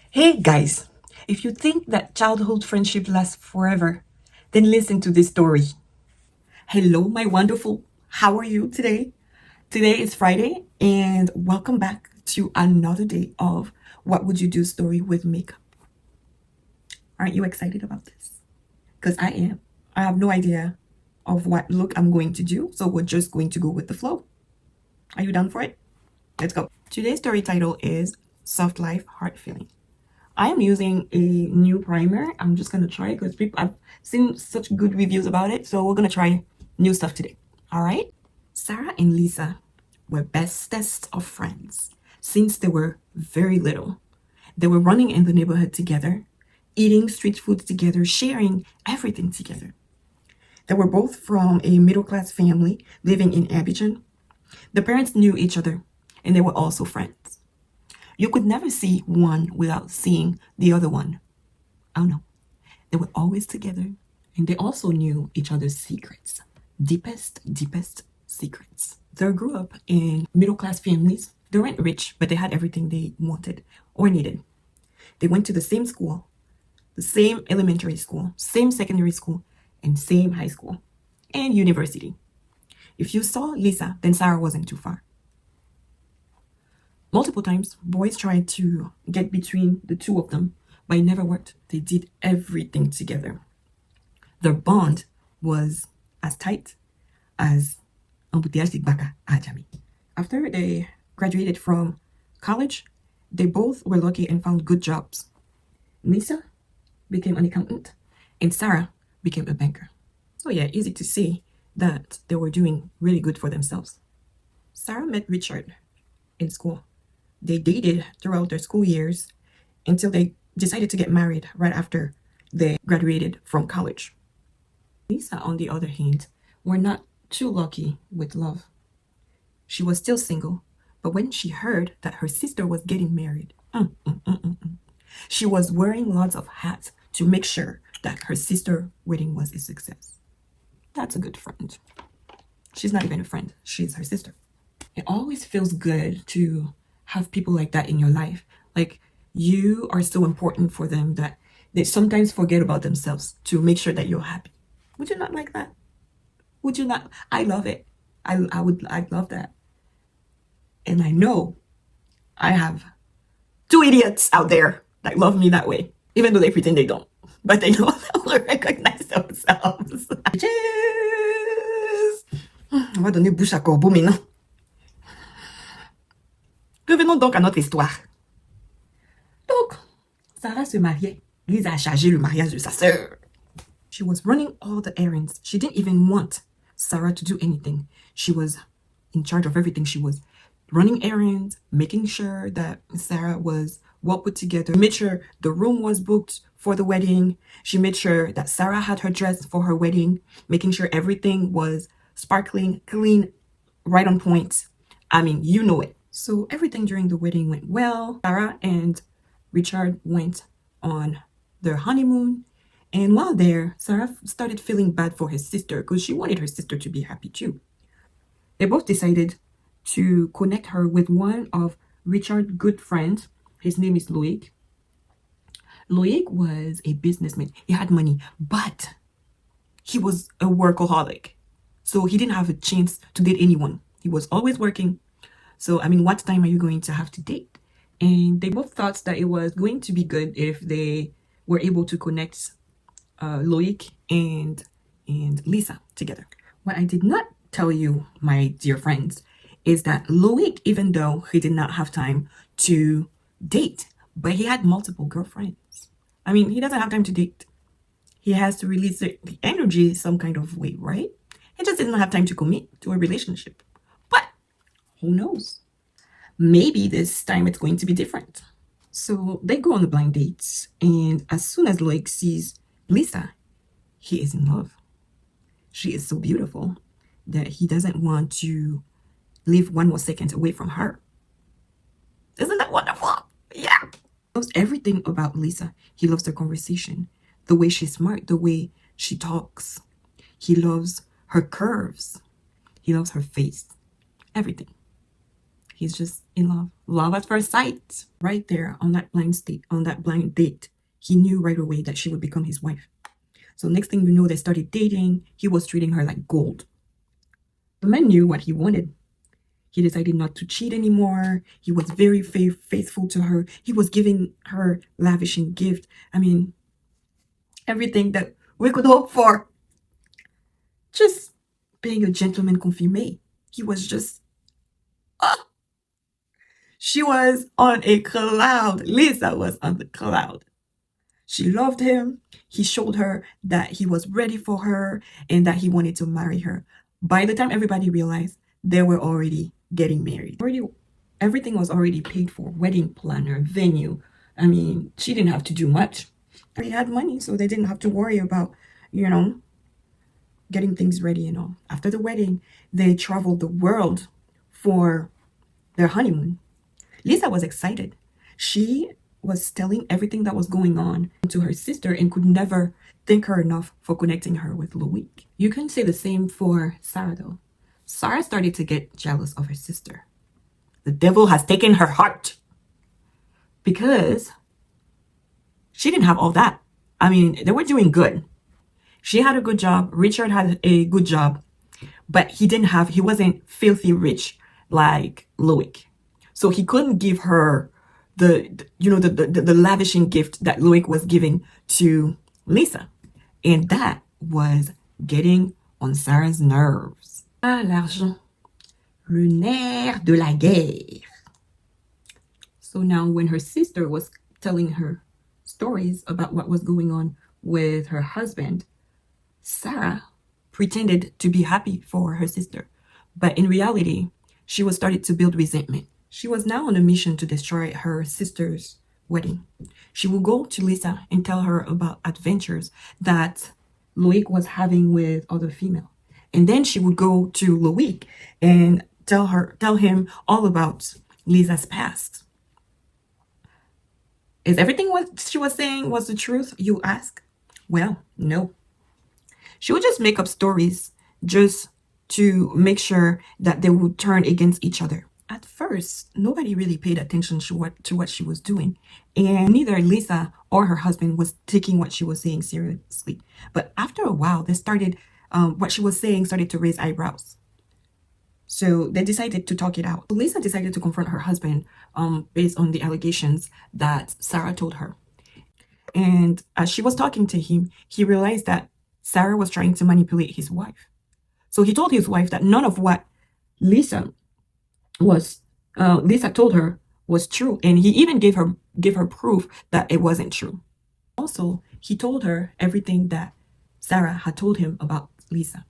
Hey guys, if you think that childhood friendship lasts forever, then listen to this story. Hello, my wonderful. How are you today? Today is Friday, and welcome back to another day of What Would You Do story with makeup. Aren't you excited about this? Because I am. I have no idea of what look I'm going to do, so we're just going to go with the flow. Are you down for it? Let's go. Today's story title is Soft Life Heart Feeling. I am using a new primer. I'm just gonna try it because I've seen such good reviews about it. So we're gonna try new stuff today. All right. Sarah and Lisa were bestest of friends since they were very little. They were running in the neighborhood together, eating street food together, sharing everything together. They were both from a middle-class family living in Abidjan. The parents knew each other and they were also friends. You could never see one without seeing the other one. Oh no. They were always together and they also knew each other's secrets. Deepest secrets. They grew up in middle-class families. They weren't rich, but they had everything they wanted or needed. They went to the same school, the same elementary school, same secondary school, and same high school and university. If you saw Lisa, then Sarah wasn't too far. Multiple times, boys tried to get between the two of them, but it never worked. They did everything together. Their bond was as tight as embouteillage de baka à Jami. After they graduated from college, they both were lucky and found good jobs. Lisa became an accountant, and Sarah became a banker. So yeah, easy to see that they were doing really good for themselves. Sarah met Richard in school. They dated throughout their school years until they decided to get married right after they graduated from college. Lisa, on the other hand, were not too lucky with love. She was still single, but when she heard that her sister was getting married, she was wearing lots of hats to make sure that her sister's wedding was a success. That's a good friend. She's not even a friend, she's her sister. It always feels good to have people like that in your life. Like, you are so important for them that they sometimes forget about themselves to make sure that you're happy. Would you not like that? Would you not? I love it. I love that. And I know I have two idiots out there that love me that way, even though they pretend they don't. But they know they'll recognize themselves. Cheers! On va donner bouche à corbeau maintenant. Revenons donc à notre histoire. Donc, Sarah se mariait. Lisa a chargé le mariage de sa sœur. She was running all the errands. She didn't even want Sarah to do anything. She was in charge of everything. She was running errands, making sure that Sarah was well put together, made sure the room was booked for the wedding. She made sure that Sarah had her dress for her wedding, making sure everything was sparkling, clean, right on point. I mean, you know it. So everything during the wedding went well. Sarah and Richard went on their honeymoon. And while there, Sarah started feeling bad for his sister because she wanted her sister to be happy too. They both decided to connect her with one of Richard's good friends. His name is Loic. Loic was a businessman. He had money, but he was a workaholic. So he didn't have a chance to date anyone. He was always working. So, I mean, what time are you going to have to date? And they both thought that it was going to be good if they were able to connect Loic and Lisa together. What I did not tell you, my dear friends, is that Loic, even though he did not have time to date, but he had multiple girlfriends. I mean, he doesn't have time to date. He has to release the energy some kind of way, right? He just didn't have time to commit to a relationship. But who knows? Maybe this time it's going to be different. So they go on the blind dates, and as soon as Loic sees Lisa, he is in love. She is so beautiful that he doesn't want to live one more second away from her. Isn't that wonderful? Yeah. He loves everything about Lisa. He loves her conversation, the way she's smart, the way she talks. He loves her curves. He loves her face. Everything. He's just in love. Love at first sight. Right there on that blind date, he knew right away that she would become his wife. So next thing you know, they started dating. He was treating her like gold. The man knew what he wanted. He decided not to cheat anymore. He was very faithful to her. He was giving her lavishing gift. I mean, everything that we could hope for. Just being a gentleman confirmé. He was just, she was on a cloud. Lisa was on the cloud. She loved him. He showed her that he was ready for her and that he wanted to marry her. By the time everybody realized, they were already getting married. Everything was already paid for. Wedding planner, venue. I mean, she didn't have to do much. They had money, so they didn't have to worry about, getting things ready and all. After the wedding, they traveled the world for their honeymoon. Lisa was excited. She was telling everything that was going on to her sister and could never thank her enough for connecting her with Loic. You can say the same for Sarah though. Sarah started to get jealous of her sister. The devil has taken her heart because she didn't have all that. I mean, they were doing good. She had a good job. Richard had a good job, but he wasn't filthy rich like Loic. So he couldn't give her the lavishing gift that Loic was giving to Lisa. And that was getting on Sarah's nerves. Ah, l'argent. Le nerf de la guerre. So now when her sister was telling her stories about what was going on with her husband, Sarah pretended to be happy for her sister. But in reality, she was starting to build resentment. She was now on a mission to destroy her sister's wedding. She would go to Lisa and tell her about adventures that Loic was having with other female. And then she would go to Loic and tell him all about Lisa's past. Is everything what she was saying was the truth, you ask? Well, no. She would just make up stories just to make sure that they would turn against each other. At first, nobody really paid attention to what she was doing, and neither Lisa or her husband was taking what she was saying seriously. But after a while, what she was saying started to raise eyebrows. So they decided to talk it out. Lisa decided to confront her husband based on the allegations that Sarah told her. And as she was talking to him, he realized that Sarah was trying to manipulate his wife. So he told his wife that none of what Lisa told her was true, and he even gave her proof that it wasn't true. Also, he told her everything that Sarah had told him about Lisa.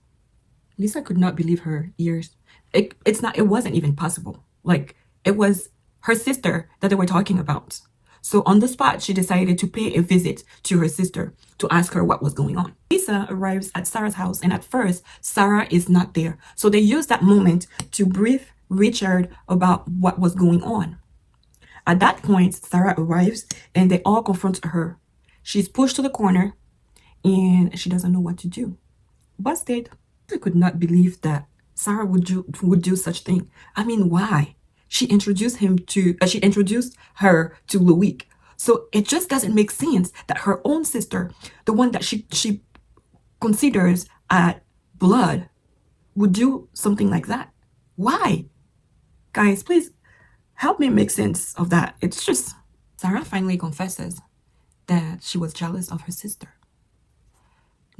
Lisa could not believe her ears. It wasn't even possible. Like, it was her sister that they were talking about. So on the spot, she decided to pay a visit to her sister to ask her what was going on. Lisa arrives at Sarah's house, and at first, Sarah is not there. So they use that moment to brief Richard about what was going on. At that point, Sarah arrives and they all confront her. She's pushed to the corner and she doesn't know what to do. Busted. I could not believe that Sarah would do such thing. I mean, why? She introduced her to Loic. So it just doesn't make sense that her own sister, the one that she considers at blood, would do something like that. Why? Guys, please help me make sense of that. It's just... Sarah finally confesses that she was jealous of her sister.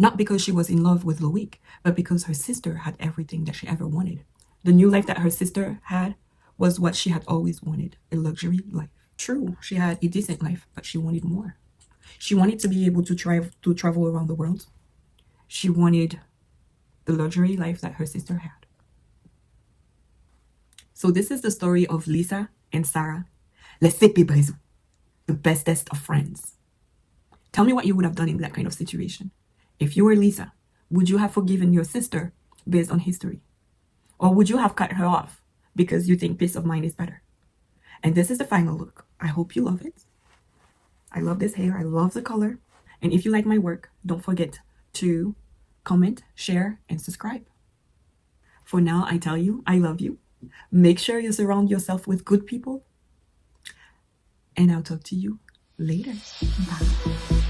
Not because she was in love with Loic, but because her sister had everything that she ever wanted. The new life that her sister had was what she had always wanted, a luxury life. True, she had a decent life, but she wanted more. She wanted to be able to travel around the world. She wanted the luxury life that her sister had. So this is the story of Lisa and Sarah, les séparés, the bestest of friends. Tell me what you would have done in that kind of situation. If you were Lisa, would you have forgiven your sister based on history? Or would you have cut her off because you think peace of mind is better? And this is the final look. I hope you love it. I love this hair. I love the color. And if you like my work, don't forget to comment, share, and subscribe. For now, I tell you, I love you. Make sure you surround yourself with good people. And I'll talk to you later. Bye.